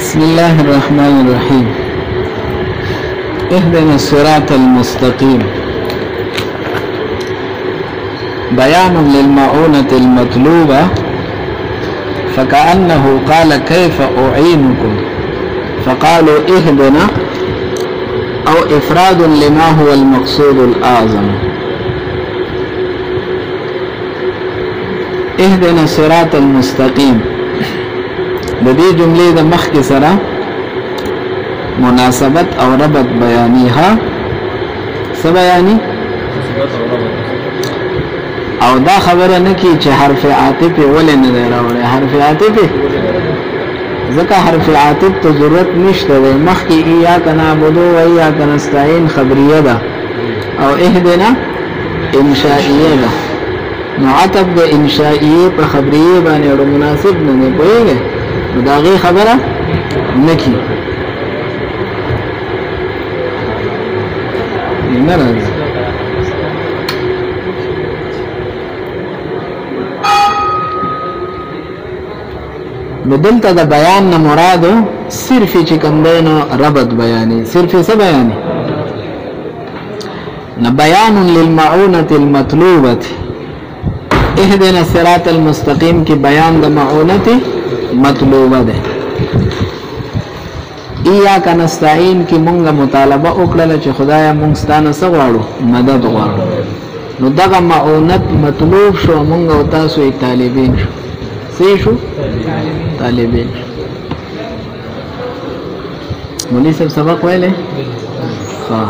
بسم الله الرحمن الرحيم اهدنا الصراط المستقيم بيان للمعونة المطلوبة فكأنه قال كيف أعينكم فقالوا اهدنا أو إفراد لما هو المقصود الأعظم. اهدنا الصراط المستقيم د دې جملې د مخکې سره مناسبت او ربط بیانیها څه بیانې او دا خبره نه کی چې حرف عاطف ولې نه راوړي. حرف عاطف ځکه حرف عاطف ته ضرورت نشته دی. مخکې ایاک نعبد و ایاک نستعین خبریه ده او اهدنا انشائیه ده. نو عطف د انشائیه په خبریه باندې ورو مناسب نه دی پوهیږئ. دا غي خبره نکی نه راځي. بدلته د بیان نه مراد صرف چې کوم دینو ربط بیانې صرف څه بیانې نه بیان للمعونه المطلوبه. اهدنا الصراط المستقيم کی بیان د معونت مطلوبه ده. ایاک نستعین کی مونږه مطالبه وکړه چې خدایا مونږ ستانه څه غواړو مدد غواړو. نو دغه معونت مطلوب شو مونږ او تاسو یې طالبین شو. څه شو طالبین شو. مولوی صاحب سبق ویلې ها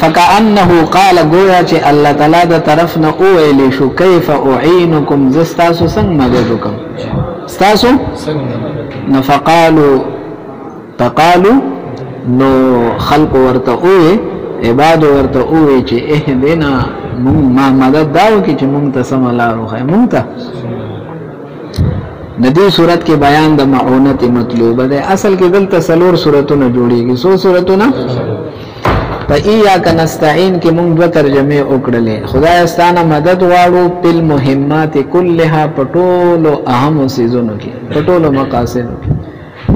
فکأنه قال گویا چې الله تعالی د طرف نه ویلې شو کیف اعینکم زستاسو څنګه مدد وکم استاسو نفقالو تقالو نو خلق ورته وې عباد ورته وې چې اهدنا ما مدد داو کې چې مونږ ته سم لارو خای مونږ ته. د دې صورت کې بیان د معونت مطلوبه ده. اصل کې دلته څلور صورتونه جوړيږي. څو صورتونه په ایاک نستعین کې مونږ دوه ترجمه وکړلې. خدای ستانه مدد غواړو په مهمات كلها پټولو اهم سيزونو کې پټولو مقاصد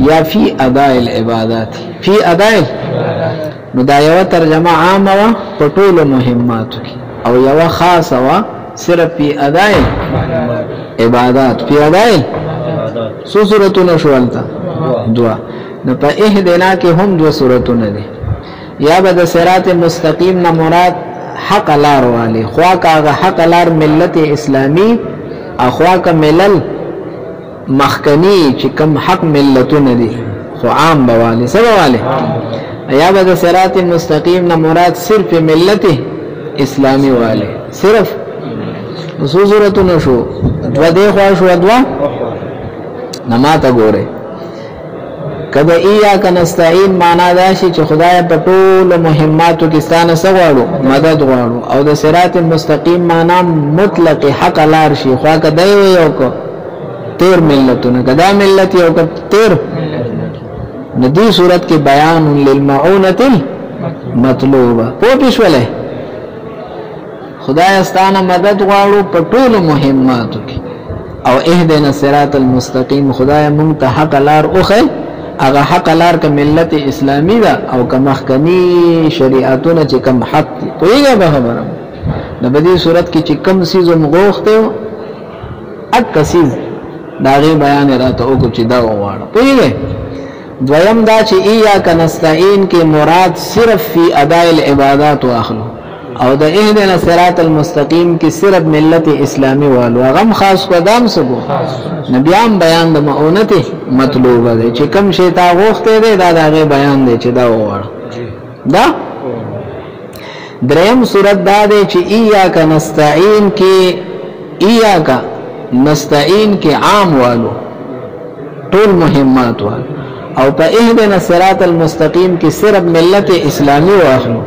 یا فی اداء العبادات فی اداء نو دا یو ترجمه عامه وا پټولو مهمات کې او یو خاصه وا صرف فی اداء عبادات فی اداء سو سورتونه شوالتا دوا نو په اهدنا کې هم دو سورتونه دي. یا به د صراط مستقیم نه مراد حق لار والی خوا کا حق لار ملت اسلامی اخوا کا ملل مخکنی چې کم حق ملتونه دي خو عام بوالی سبا والی. یا به د صراط مستقیم نه مراد صرف ملت اسلامی والی صرف صورتونه شو دو دی خوا شو دوا نماته ګوره. کله ایاک نستعین معنا دا شي چې خدای په ټول مهماتو کې ستانه سغواړو مدد غواړو او د صراط مستقیم معنا مطلق حق لار شي خو کده یو کو تیر ملتونه کدا ملت یو کو تیر ندی صورت کې بیان للمعونه المطلوبه پوښولې خدای ستانه مدد غواړو په ټول مهماتو کې او اهدنا الصراط المستقیم خدای مونږ ته حق لار اوخه اغه حق لار ک ملت اسلامی دا او ک مخکنی شریعتونه چې کم حق کویږي به خبره د بدی صورت کې چې کم سیزو مغوخته اک سیز داغه بیان راته او کو چې دا وواړه کویږي. دویم دا چې ایاک نستعین کې مراد صرف فی اداء العبادات واخلو او د اهدنا الصراط المستقیم کې صرف ملت اسلامی والو غم خاص قدام سبو نبیان بیان د معونت مطلوبه ده چې کم شی تا غوښته ده دا دغه بیان دی چې دا وړ دا. دریم صورت دا ده چې ایاک نستعین کې ایاک نستعین کې عام والو ټول مهمات والو او په اهدنا الصراط المستقیم کې صرف ملت اسلامی واخلو.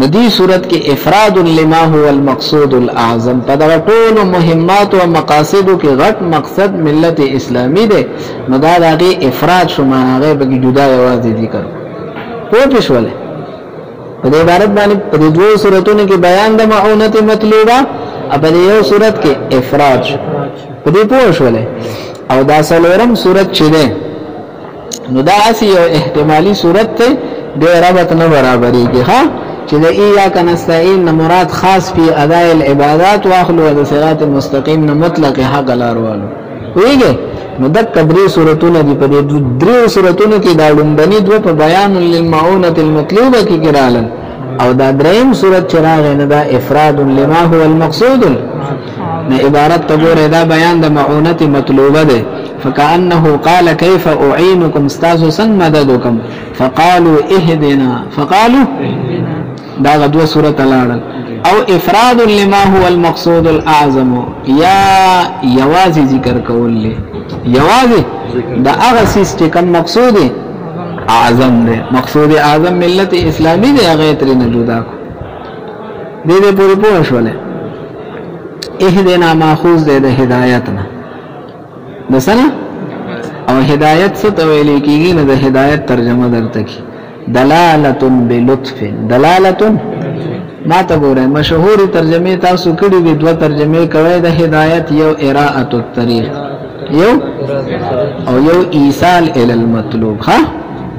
ندی صورت کې افراد لما هو المقصود الاعظم په دا ټول مهمات او مقاصد کې غټ مقصد ملت اسلامی ده. نو دا دغه افراد شوم هغه به جدا یوازې ذکر پوښولې په دې عبارت باندې په دوه صورتونو کې بیان د معونت مطلوبه په یو صورت کې افراد په دې پوښولې او دا سلورم صورت چې ده نو دا اسی یو احتمالی صورت ته د ربط نه برابرېږي ها چې د ایاک نستعين مراد خاص په اداء العبادات واخلو د صراط المستقيم نه مطلق حق لارولو ویږي نو د کبري صورتونه دی په دې درې صورتونو کې دا لومبني دوه په بیان للمعونه المطلوبه کې ګرالن او دا دریم صورت چراغ نه دا افراد لما هو المقصود نه عبارت تبور دا بیان د معونه مطلوبه ده فكأنه قال كيف أعينكم استاسو سن مددكم فقالوا اهدنا فقالوا دا غدوه سورة الارل او افراد لما هو المقصود الاعظم یا یوازی ذکر کولی یوازی دا اغسیس چه کم مقصود اعظم ده مقصود اعظم ملت اسلامی ده اغیتری نجودا کو دیده پوری پوشوله اهدنا ماخوذ ده هدایتنا دسنا او هدایت ستویلی کیگی نه د هدایت ترجمه درته کی دلالتن بلطف دلالتن ما ته ګوره مشهور ترجمه تاسو کړي دي دوه ترجمه کوي د هدایت یو اراءه الطريق یو او یو ایصال ال المطلوب ها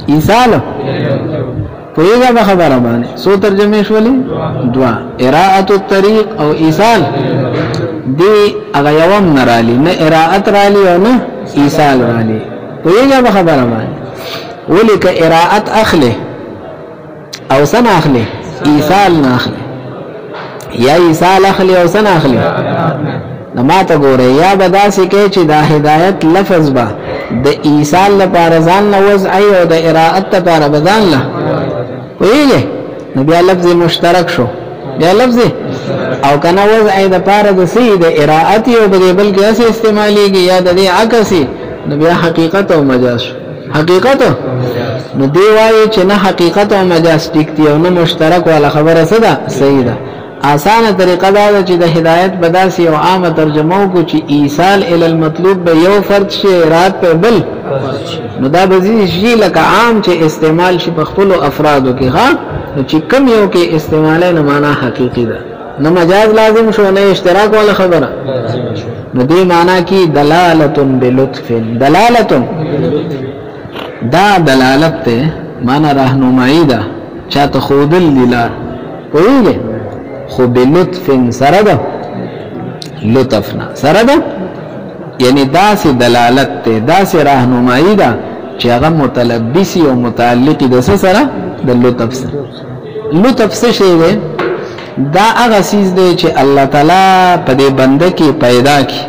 ایصال پویګه به خبره باندې سو ترجمه شولې دوا اراءه الطريق او ایصال دی هغه یوم نرالی نه اراءت رالی او نه ایصال رالی پویګه به خبره باندې ولک اراءت اخله او سن اخله ایصال نه اخله یا ایصال اخله او سن اخله نما ته ګوره یا بداسي کې چې دا هدایت لفظ با د ایصال لپاره ځان نه وضعي او د اراءت لپاره بدان له ویلې نو بیا لفظ مشترک شو بیا لفظ او کنه وضعي د لپاره د سي د اراءت او بل کې اسه استعماليږي یا د دې عکسي نو بیا حقیقت او مجاز حقیقت نو دی وایي چې نه حقیقت او مجاز ټیکتی او نه مشترک ولا خبره صدا صحیح ده آسانه طریقه دا چې د هدایت بداسي او عامه ترجمه کو چې ایصال ال المطلوب به یو فرد شي رات په بل نو دا به شي لکه عام چې استعمال شي په خپل افرادو کې ها چې کم یو کې استعمال نه معنا حقيقي ده نه مجاز لازم شو نه اشتراک ولا خبره نو دې معنا کې دلالتن بلطف دلالتن دا دلالت ته معنا راهنمایي ده چاته خودل دلار ویلې خو بلطف سره ده لطفنا سره ده یعنی دا سي دلالت ته دا سي راهنمایي ده چې هغه متلبسي او متعلق د سره د لطف سره لطف څه شی ده دا هغه سیز دی چې الله تعالی په دې بنده کې پیدا کی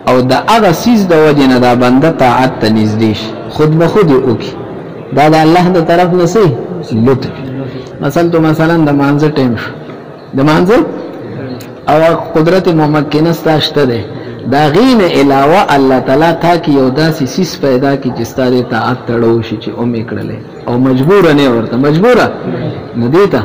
او دا هغه سیز د وجه نه دا بنده طاعت ته نږدې شي خود به خود وکي دا د الله د طرف نه سي لطف مثلا د مانزه ټیم شو د مانزه او قدرت ممکنه ستاشته ده دا غین علاوه الله تعالی تا کی یو داسې سیس پیدا کی چې ستاره طاعت تړو شي چې او میکړلې او مجبور نه ورته مجبوره نه دیتا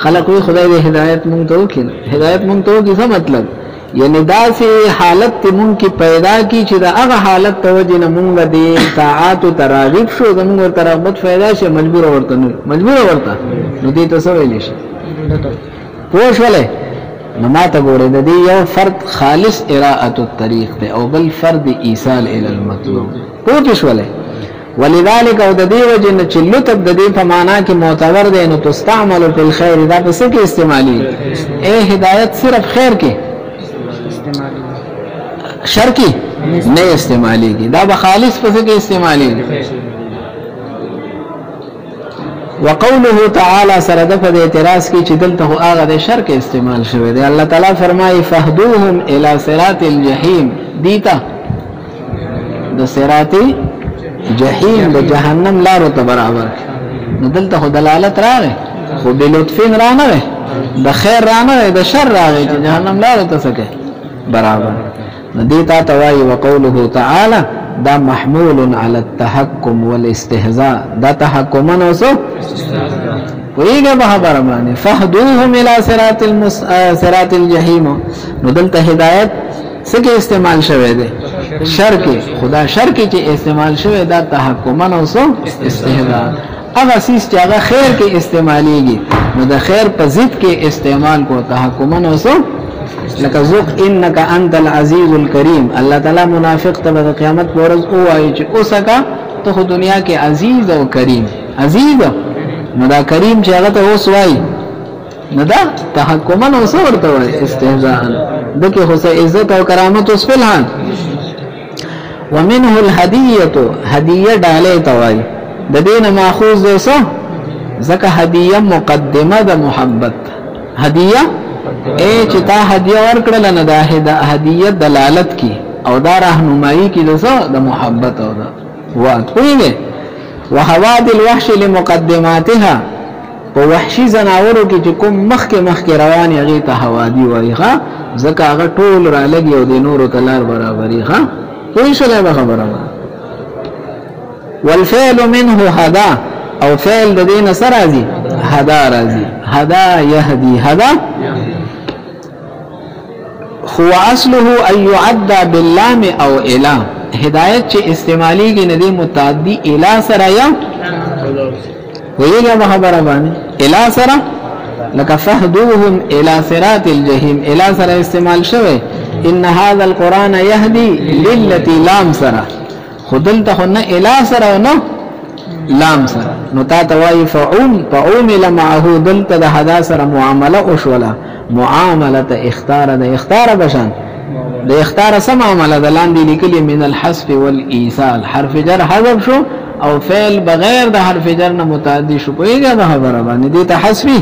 خلق وی خدای دې هدایت مونږ ته وکړي هدایت مونږ ته وکړي څه مطلب یعنی داسې حالت مونږ کی پیدا کی چې دا هغه حالت توجه نه مونږ دې طاعت تراغب شو زموږ ترغبت پیدا شي مجبور ورته نو دې ته څه ویل شي پوښ ولې نو ما ته ګوره د دې یو فرد خالص اراءه الطريق ته او بل فرد ایصال ال المطلوب پوښ ولې ولذلك او د دې وجه نه چې لطف د دې په معنا کې معتبر دی نو تستعمل فی الخير دا په څه کې استعمالي هدایت صرف خیر کې استعمالي شر کې نه استعمالي دا به خالص په څه کې استعمالي وقوله تعالى سرد په اعتراض کې چې دلته هغه د شر کې استعمال شوی دی الله تعالی فرمایي فهدوهم الى صراط الجحيم دیتا د صراط جهنم د جهنم لارو ته برابر نو دلته دلالت راغی خو بلطفین را نه د خیر را نه د شر راغی چې جهنم لارو ته سکه برابر نو دیتا توای وقوله تعالی دا محمول على التحكم والاستهزاء دا تحكمن وسو ویګه به خبره باندې فهدوهم الى صراط الجحيم نو دلته هدایت سکه استعمال شوه دی شر کې خدا شر کې چې استعمال شوه دا تحکمن او سو استهزاء هغه سیس چې هغه خیر کې استعماليږي نو د خیر په ضد کې استعمال کو تحکمن او سو لکه ذوق انک انت العزیز الکریم. الله تعالی منافق ته د قیامت پر ورځ وایي چې اوسکه ته خو دنیا کې عزیز او کریم. عزیز نو دا کریم چې هغه ته اوس وایي نه دا تحکما نو څه ورته وایي استهزاء. دغه خو عزت او کرامت اوس په الحال. ومنه الهدیه هدیه ډاله ته وایي د دین ماخوذ ده څه ځکه هدیه مقدمه د محبت. هدیه چې تا هدیه ورکړل نه دا هدیه دلالت کی او دا راهنمایي کی د څه د محبت او دا وات ویږي. وحواد الوحش لمقدماتها په وحشي زناورو کې چې کوم مخکې روان هغه ته حوادي وایي ښا ځکه هغه ټول را لګي او د نورو تلار برابرۍ ښا کوئی شله به خبره. والفعل منه هدا او فعل د دین سره راځي هدا راځي. هدا يهدي هدا هو اصله ان يعد باللام او الى. هدایت چې استعمالي کې ندي متعدی الى سره یا ویګه خبره باندې الى سره لك فهدوهم الى صراط الجحيم. الى سره استعمال شوه. ان هذا القران يهدي للتي لام سره خدل ته نه الى سره نه لام سره نو تا توای فعومل معه دلته د هدا سره معامله او شولا معامله اختار د اختار بشان د اختار سم عمله د لاندې لیکلي من الحذف والايصال. حرف جر حذف شو او فعل بغیر د حرف جر نه متعدی شو. پوهیږه دا خبره باندې دي ته حذفي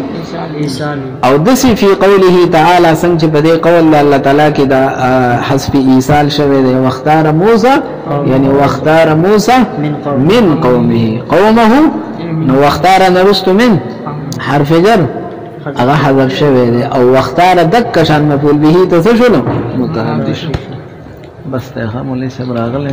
او دسی فی قوله تعالی څنګه په دې قول الله تعالی کې دا حذف ایصال شوی دی. واختار موسی یعنی واختار موسی من قومه نو واختار نرست من حرف جر هغه حذف شوی دی او واختار دک شان مفعول به ته څه شنو متعدی شو. بس ته هم ولې صبر راغله.